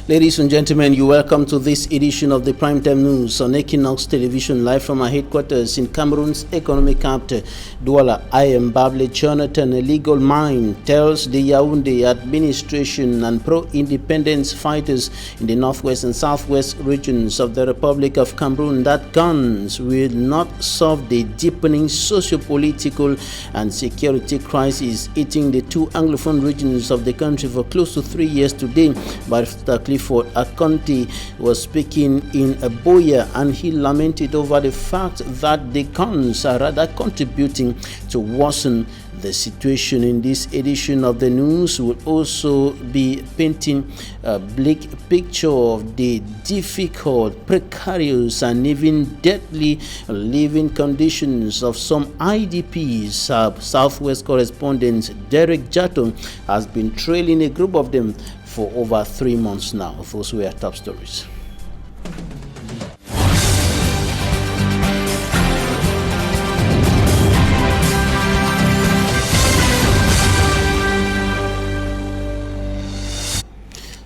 Ladies and gentlemen, you're welcome to this edition of the Primetime News on Equinox Television, live from our headquarters in Cameroon's economic capital, Douala. I am Bable Jonathan. A legal mind tells the Yaoundé administration and pro-independence fighters in the northwest and southwest regions of the Republic of Cameroon that guns will not solve the deepening socio-political and security crisis hitting the two Anglophone regions of the country for close to 3 years today. Barrister Clifford Akonte was speaking in Boya, and he lamented over the fact that the guns are rather contributing to worsen the situation. In this edition of the news, will also be painting a bleak picture of the difficult, precarious, and even deadly living conditions of some IDPs. Southwest correspondent Derek Jatto has been trailing a group of them for over 3 months now. Those were top stories.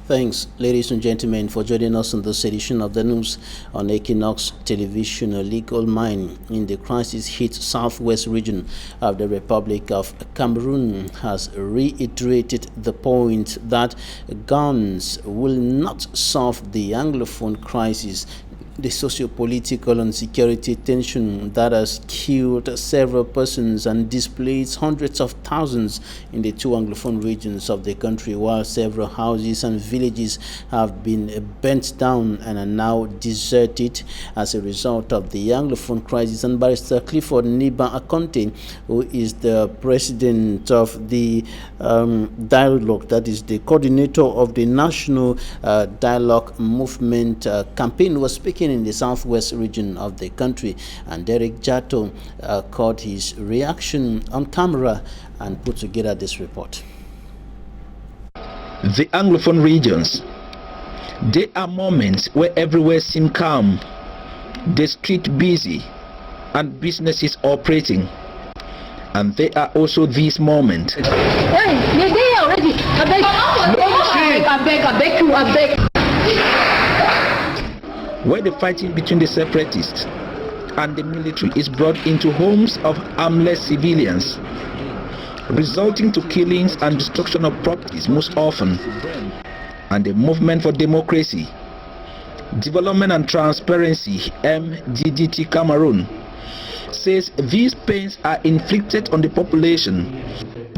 Thanks, ladies and gentlemen, for joining us on this edition of the news on Equinox Television. A legal mine in the crisis-hit southwest region of the Republic of Cameroon has reiterated the point that guns will not solve the Anglophone crisis. The socio-political and security tension that has killed several persons and displaced hundreds of thousands in the two Anglophone regions of the country, while several houses and villages have been burnt down and are now deserted as a result of the Anglophone crisis. And Barrister Clifford Akonte, who is the president of the dialogue, that is the coordinator of the National Dialogue Movement campaign, was speaking in the southwest region of the country, and Derek Jatto caught his reaction on camera and put together this report. The Anglophone regions, there are moments where everywhere seems calm, the street busy and businesses operating, and there are also these moments. Hey, you're there already. I beg. Where the fighting between the separatists and the military is brought into homes of armless civilians, resulting to killings and destruction of properties most often. And the Movement for Democracy, Development and Transparency, MDDT Cameroon, says these pains are inflicted on the population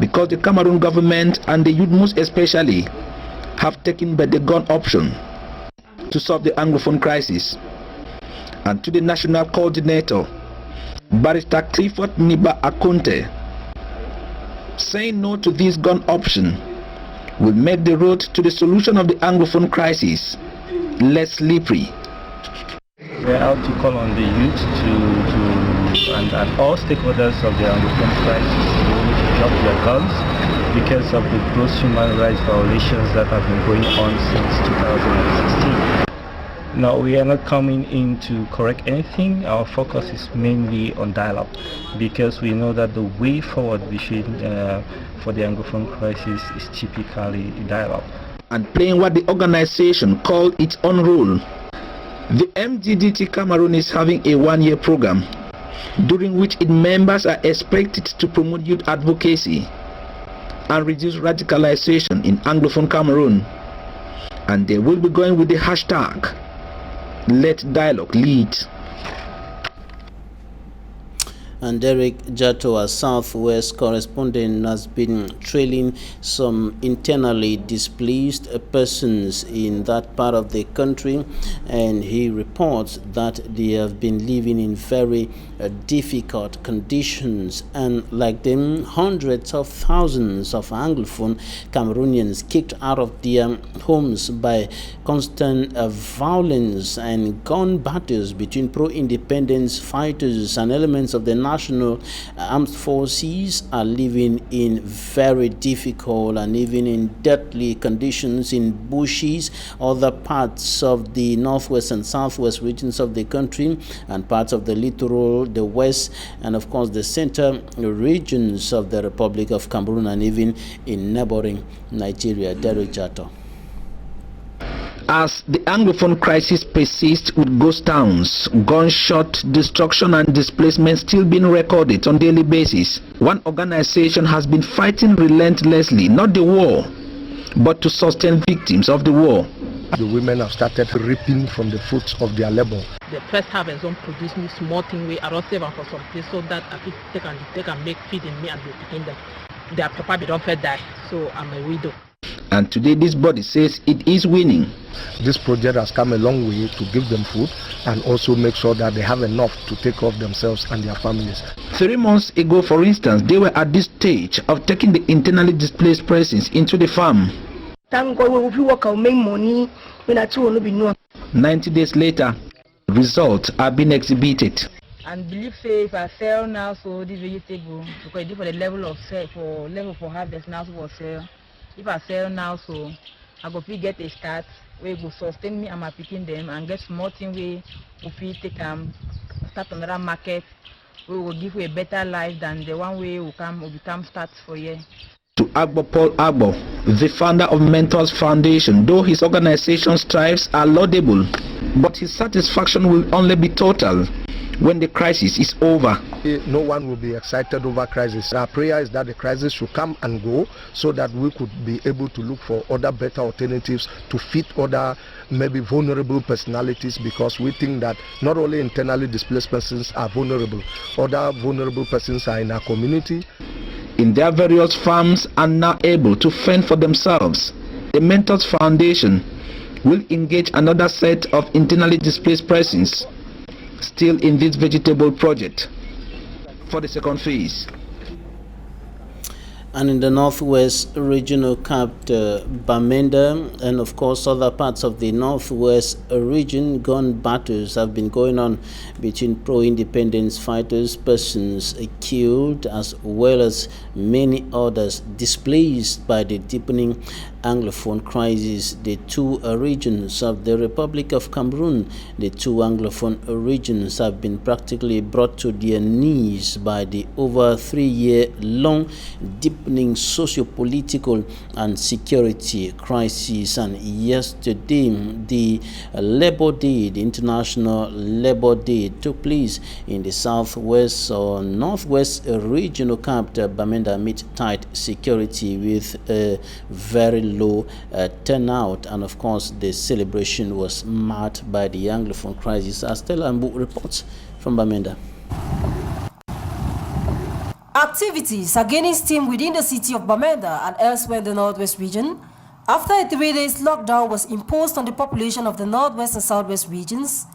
because the Cameroon government and the youth most especially have taken by the gun option to solve the Anglophone crisis. And to the national coordinator, Barrister Clifford Akonte, saying no to this gun option will make the road to the solution of the Anglophone crisis less slippery. We're out to call on the youth and all stakeholders of the Anglophone crisis to drop their guns because of the gross human rights violations that have been going on since 2016. Now, we are not coming in to correct anything. Our focus is mainly on dialogue because we know that the way forward for the Anglophone crisis is typically dialogue. And playing what the organization called its own role, the MDDT Cameroon is having a 1-year program during which its members are expected to promote youth advocacy and reduce radicalization in Anglophone Cameroon. And they will be going with the hashtag Let Dialogue Lead. And Derek Jatto, a Southwest correspondent, has been trailing some internally displaced persons in that part of the country, and he reports that they have been living in very difficult conditions, and like them, hundreds of thousands of Anglophone Cameroonians kicked out of their homes by constant violence and gun battles between pro-independence fighters and elements of the national armed forces are living in very difficult and even in deadly conditions in bushes, other parts of the northwest and southwest regions of the country, and parts of the littoral, the west, and of course the center regions of the Republic of Cameroon, and even in neighboring Nigeria. Derek Jatto. As the Anglophone crisis persists with ghost towns, gunshot, destruction and displacement still being recorded on a daily basis, one organization has been fighting relentlessly, not the war, but to sustain victims of the war. The women have started reaping from the fruits of their labor. The first harvest don't produce me small thing way I don't save them for some place so that I fit take and make feeding me and be picking them. Their papa they don't fed die, so I'm a widow. And today this body says it is winning. This project has come a long way to give them food and also make sure that they have enough to take care of themselves and their families. 3 months ago, for instance, they were at this stage of taking the internally displaced persons into the farm. Thank God if you work out make money, when I will be no. 90 days later, results are being exhibited. And believe say if I sell now, so this vegetable because it's for the level of sale for harvest now for sale. If I sell now, so I go get a start where go sustain me and my picking them and get small thing where we take start another market. We will give you a better life than the one way will become start for you. To Agbo Paul Agbo, the founder of Mentors Foundation, though his organization strives are laudable, but his satisfaction will only be total when the crisis is over. No one will be excited over crisis. Our prayer is that the crisis should come and go so that we could be able to look for other better alternatives to fit other maybe vulnerable personalities, because we think that not only internally displaced persons are vulnerable, other vulnerable persons are in our community. In their various farms are now able to fend for themselves. The Mentors Foundation will engage another set of internally displaced persons still in this vegetable project for the second phase. And in the Northwest Regional Capital, Bamenda, and of course other parts of the Northwest region, gun battles have been going on between pro-independence fighters, persons killed, as well as many others displaced by the deepening Anglophone crisis. The two regions of the Republic of Cameroon, the two Anglophone regions, have been practically brought to their knees by the over 3-year-long deepening socio-political and security crisis. And yesterday, the Labor Day, the International Labor Day, took place in the Southwest or Northwest Regional Capital, Bamenda, amid tight security with a very low turnout, and of course the celebration was marked by the Anglophone crisis. As Stella Mbu reports from Bamenda. Activities are gaining steam within the city of Bamenda and elsewhere in the Northwest region after a 3-day lockdown was imposed on the population of the Northwest and Southwest regions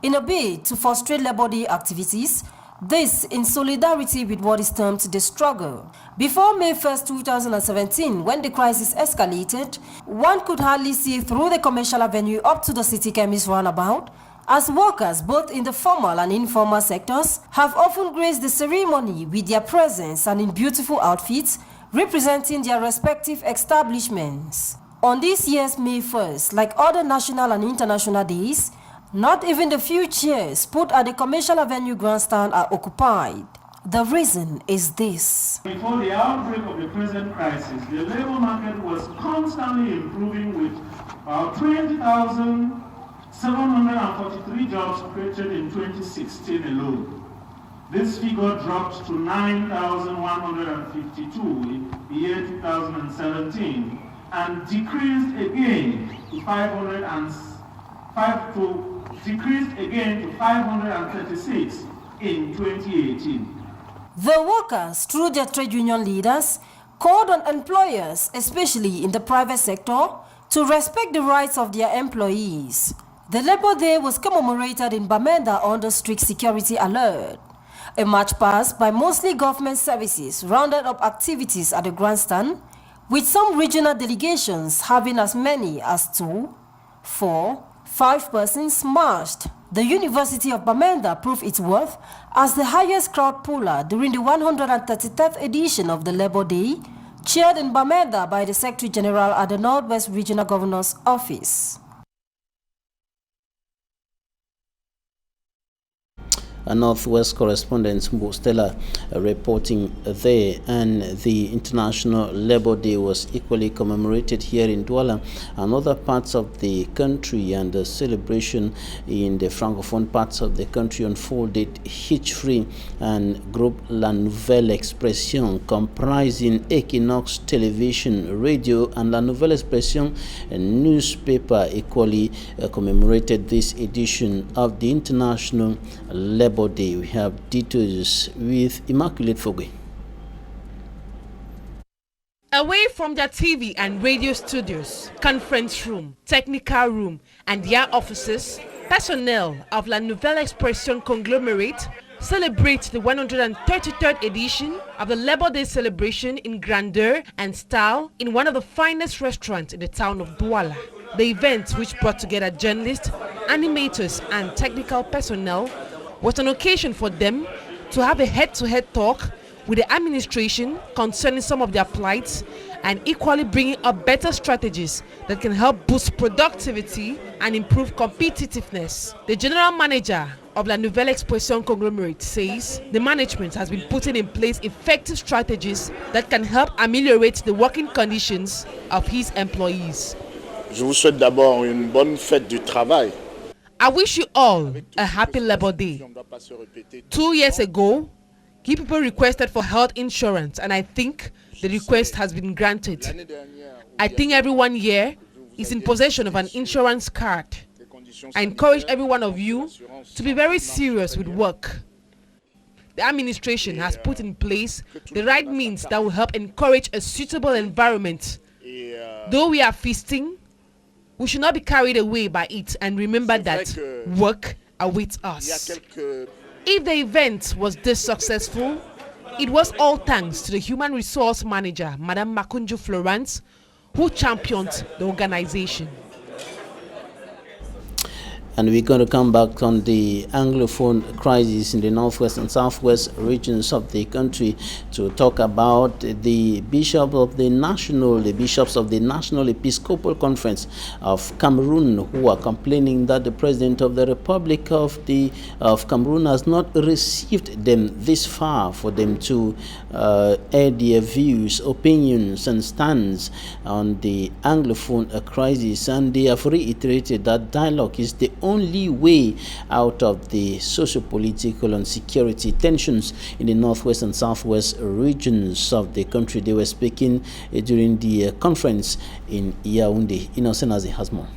in a bid to frustrate Labor Day activities. This in solidarity with what is termed the struggle. Before May 1st, 2017, when the crisis escalated, one could hardly see through the commercial avenue up to the city chemist roundabout, as workers both in the formal and informal sectors have often graced the ceremony with their presence and in beautiful outfits representing their respective establishments. On this year's May 1st, like other national and international days, not even the few chairs put at the Commercial Avenue grandstand are occupied. The reason is this. Before the outbreak of the present crisis, the labor market was constantly improving with about 20,743 jobs created in 2016 alone. This figure dropped to 9,152 in the year 2017 and decreased again to 536 in 2018. The workers, through their trade union leaders, called on employers, especially in the private sector, to respect the rights of their employees. The Labor Day was commemorated in Bamenda under strict security alert. A march past by mostly government services rounded up activities at the grandstand, with some regional delegations having as many as 2, 4, 5 persons marched. The University of Bamenda proved its worth as the highest crowd puller during the 133rd edition of the Labor Day, chaired in Bamenda by the Secretary General at the Northwest Regional Governor's Office. Northwest correspondent Stella reporting there. And the International Labour Day was equally commemorated here in Douala and other parts of the country, and the celebration in the francophone parts of the country unfolded hitch-free, and Group La Nouvelle Expression, comprising Equinoxe Television, Radio, and La Nouvelle Expression newspaper, equally commemorated this edition of the International Labour Day. We have details with Immaculate Fogwe. Away from their TV and radio studios, conference room, technical room, and their offices, personnel of La Nouvelle Expression conglomerate celebrate the 133rd edition of the Labour Day celebration in grandeur and style in one of the finest restaurants in the town of Douala. The event, which brought together journalists, animators, and technical personnel, was an occasion for them to have a head-to-head talk with the administration concerning some of their plights, and equally bringing up better strategies that can help boost productivity and improve competitiveness. The general manager of La Nouvelle Expression conglomerate says the management has been putting in place effective strategies that can help ameliorate the working conditions of his employees. Je vous souhaite d'abord une bonne fête du travail. I wish you all a happy Labour Day. 2 years ago, key people requested for health insurance, and I think the request has been granted. I think everyone here is in possession of an insurance card. I encourage every one of you to be very serious with work. The administration has put in place the right means that will help encourage a suitable environment. Though we are feasting, we should not be carried away by it, and remember that work awaits us. If the event was this successful, it was all thanks to the human resource manager, Madame Makunju Florence, who championed the organization. And we're going to come back on the Anglophone crisis in the northwest and southwest regions of the country to talk about the bishops of the National Episcopal Conference of Cameroon, who are complaining that the President of the Republic of Cameroon has not received them this far for them to air their views, opinions, and stands on the Anglophone crisis. And they have reiterated that dialogue is the only way out of the socio-political and security tensions in the northwest and southwest regions of the country. They were speaking during the conference in Yaoundé. Innocent has more.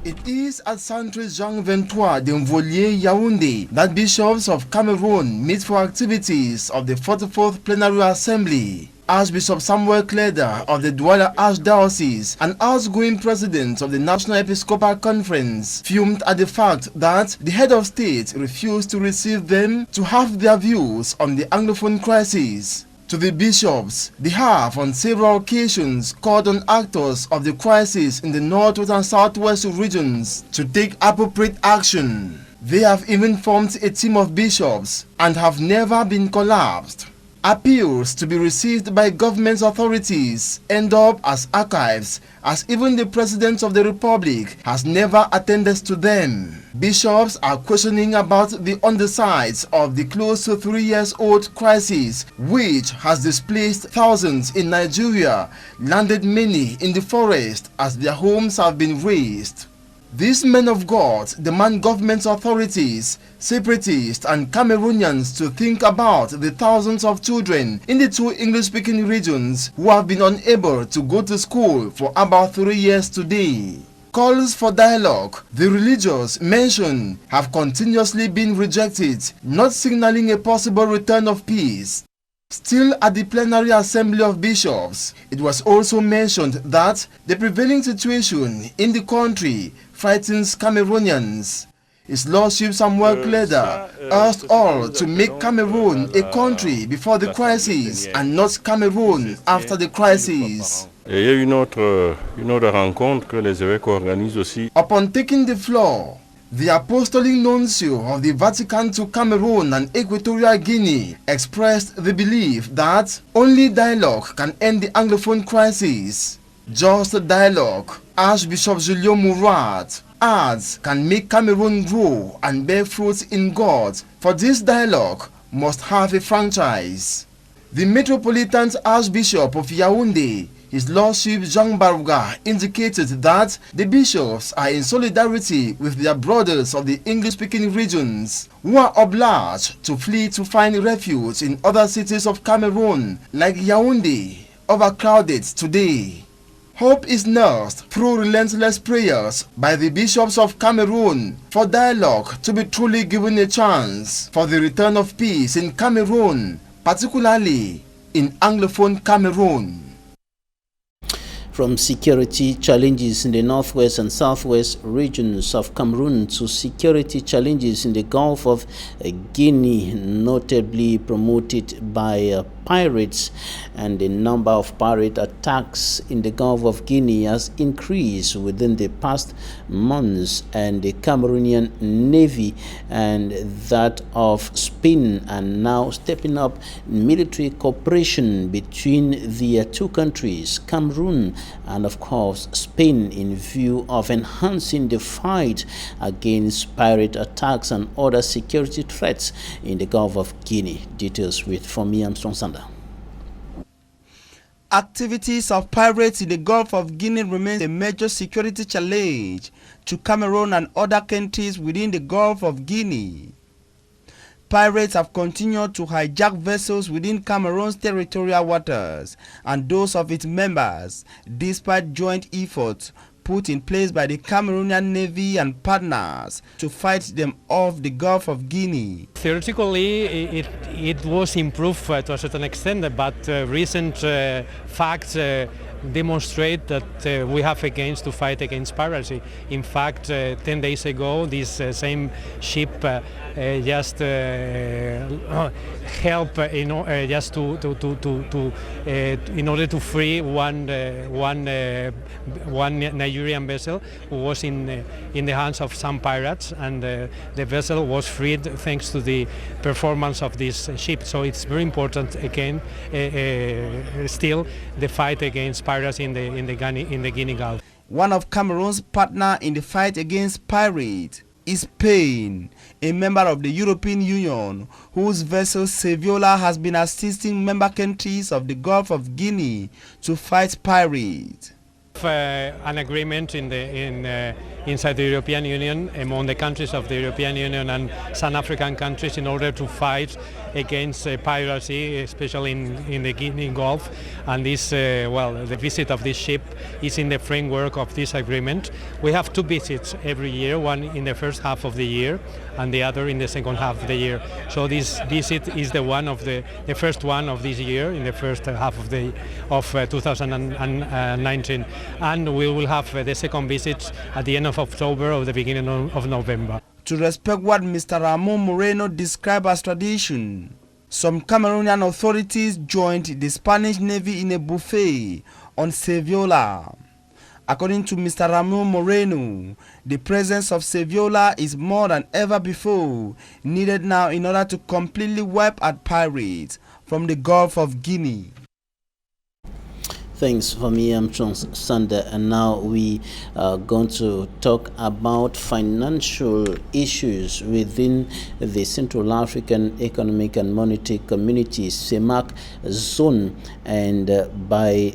It is at Centre Jean 23 d'Envolier, Yaoundé, that bishops of Cameroon meet for activities of the 44th Plenary Assembly. Archbishop Samuel Kleda of the Douala Archdiocese, an outgoing president of the National Episcopal Conference, fumed at the fact that the head of state refused to receive them to have their views on the Anglophone crisis. To the bishops, they have on several occasions called on actors of the crisis in the northwest and southwest regions to take appropriate action. They have even formed a team of bishops and have never been collapsed. Appeals to be received by government authorities end up as archives, as even the President of the Republic has never attended to them. Bishops are questioning about the undersides of the close to 3 years old crisis, which has displaced thousands in Nigeria, landed many in the forest as their homes have been razed. These men of God demand government authorities, separatists and Cameroonians to think about the thousands of children in the 2 English-speaking regions who have been unable to go to school for about 3 years today. Calls for dialogue, the religious mentioned, have continuously been rejected, not signaling a possible return of peace. Still at the Plenary Assembly of Bishops, it was also mentioned that the prevailing situation in the country frightens Cameroonians. His Lordship Samuel Kleda asked all to make Cameroon a country before the crisis and not Cameroon after the crisis. Et il y a une autre rencontre que les évêques organisent aussi. Upon taking the floor, the Apostolic Nuncio of the Vatican to Cameroon and Equatorial Guinea expressed the belief that only dialogue can end the Anglophone crisis. Just dialogue. Archbishop Julio Murat arts can make Cameroon grow and bear fruits in God. For this dialogue must have a franchise. The Metropolitan Archbishop of Yaoundé, His Lordship Jean Barouga, indicated that the bishops are in solidarity with their brothers of the English-speaking regions who are obliged to flee to find refuge in other cities of Cameroon like Yaoundé, overcrowded today. Hope is nursed through relentless prayers by the bishops of Cameroon for dialogue to be truly given a chance for the return of peace in Cameroon, particularly in Anglophone Cameroon. From security challenges in the northwest and southwest regions of Cameroon to security challenges in the Gulf of Guinea, notably promoted by pirates, and the number of pirate attacks in the Gulf of Guinea has increased within the past months, and the Cameroonian Navy and that of Spain are now stepping up military cooperation between the two countries, Cameroon and of course Spain, in view of enhancing the fight against pirate attacks and other security threats in the Gulf of Guinea. Details with Fomi Armstrong Sander. Activities of pirates in the Gulf of Guinea remains a major security challenge to Cameroon and other countries within the Gulf of Guinea. Pirates have continued to hijack vessels within Cameroon's territorial waters and those of its members, despite joint efforts put in place by the Cameroonian Navy and partners to fight them off the Gulf of Guinea. Theoretically, it was improved to a certain extent, but recent facts demonstrate that we have to fight against piracy. In fact, 10 days ago, this same ship just helped just in order to free one Nigerian vessel who was in the hands of some pirates, and the vessel was freed thanks to the performance of this ship. So it's very important again, still the fight against piracy in the Guinea Gulf. One of Cameroon's partner in the fight against pirates is Spain, a member of the European Union, whose vessel Saviola has been assisting member countries of the Gulf of Guinea to fight pirates. An agreement inside the European Union, among the countries of the European Union and some African countries, in order to fight against piracy, especially in the Guinea Gulf. And this, the visit of this ship is in the framework of this agreement. We have two visits every year, one in the first half of the year and the other in the second half of the year. So this visit is the first one of this year, in the first half of 2019. And we will have the second visit at the end of October or the beginning of November. To respect what Mr. Ramon Moreno described as tradition, some Cameroonian authorities joined the Spanish Navy in a buffet on Saviola. According to Mr. Ramon Moreno, the presence of Saviola is more than ever before needed now in order to completely wipe out pirates from the Gulf of Guinea. Thanks for me, I'm Sander, and now we are going to talk about financial issues within the Central African Economic and Monetary Community (CEMAC) zone, and by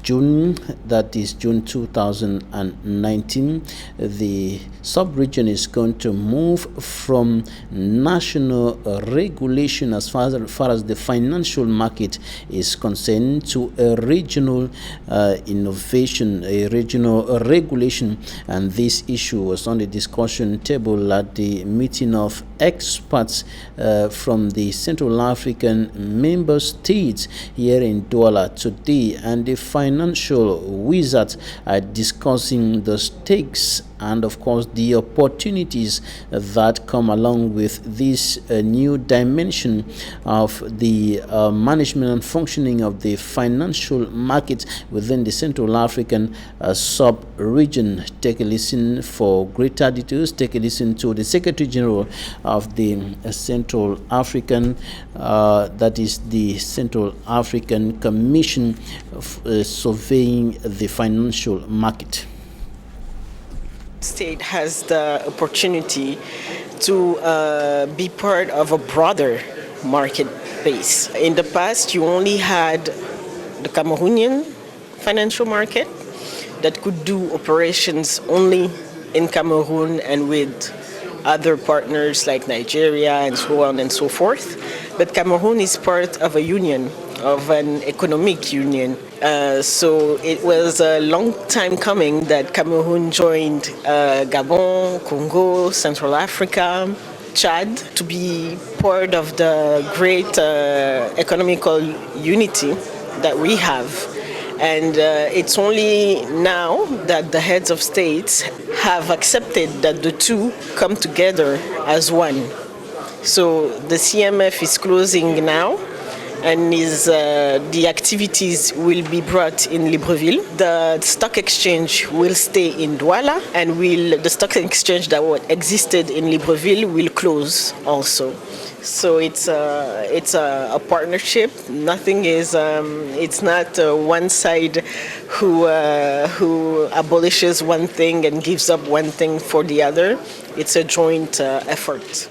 June, that is June 2019, the sub-region is going to move from national regulation as far as the financial market is concerned to a regional innovation, a regional regulation. And this issue was on the discussion table at the meeting of experts from the Central African member states here in Douala today, and the financial wizards are discussing the stakes and of course the opportunities that come along with this new dimension of the management and functioning of the financial market within the Central African sub-region. Take a listen for greater details. Take a listen to the Secretary General of the Central African, that is the Central African Commission surveying the financial market. State has the opportunity to be part of a broader market base. In the past, you only had the Cameroonian financial market that could do operations only in Cameroon and with other partners like Nigeria and so on and so forth. But Cameroon is part of a union, of an economic union. So it was a long time coming that Cameroon joined Gabon, Congo, Central Africa, Chad to be part of the great economical unity that we have. And it's only now that the heads of states have accepted that the two come together as one. So the CMF is closing now, and the activities will be brought in Libreville. The stock exchange will stay in Douala, and the stock exchange that existed in Libreville will close also. So it's a partnership. Nothing is. It's not one side who abolishes one thing and gives up one thing for the other. It's a joint effort.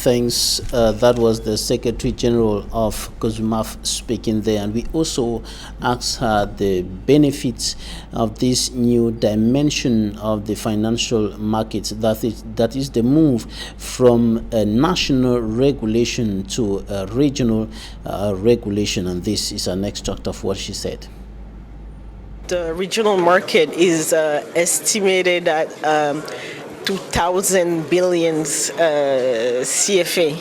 Thanks. That was the Secretary General of COSMAF speaking there, and we also asked her the benefits of this new dimension of the financial markets. That is the move from a national regulation to a regional regulation, and this is an extract of what she said. The regional market is estimated at 2,000 billion CFA.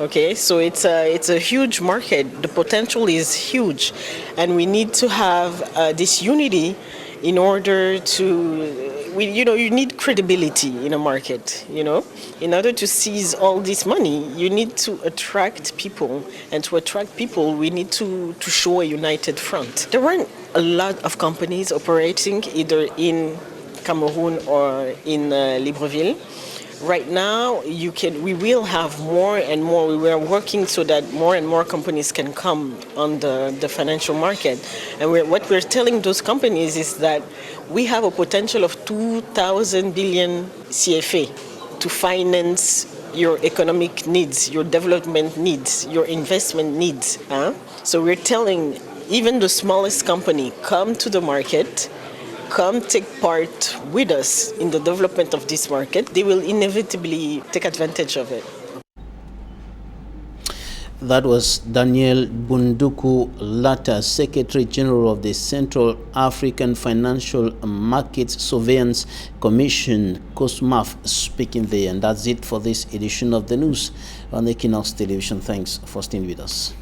Okay, so it's a huge market. The potential is huge, and we need to have this unity in order to. You need credibility in a market. In order to seize all this money, you need to attract people, and to attract people, we need to show a united front. There weren't a lot of companies operating either in Cameroon or in Libreville. Right now, we will have more and more. We are working so that more and more companies can come on the financial market. And what we're telling those companies is that we have a potential of 2,000 billion CFA to finance your economic needs, your development needs, your investment needs. So we're telling even the smallest company, come to the market, come take part with us in the development of this market. They will inevitably take advantage of it. That was Daniel Bunduku Lata, Secretary General of the Central African Financial Markets Surveillance Commission, COSMAF, speaking there. And that's it for this edition of the news on Equinox Television. Thanks for staying with us.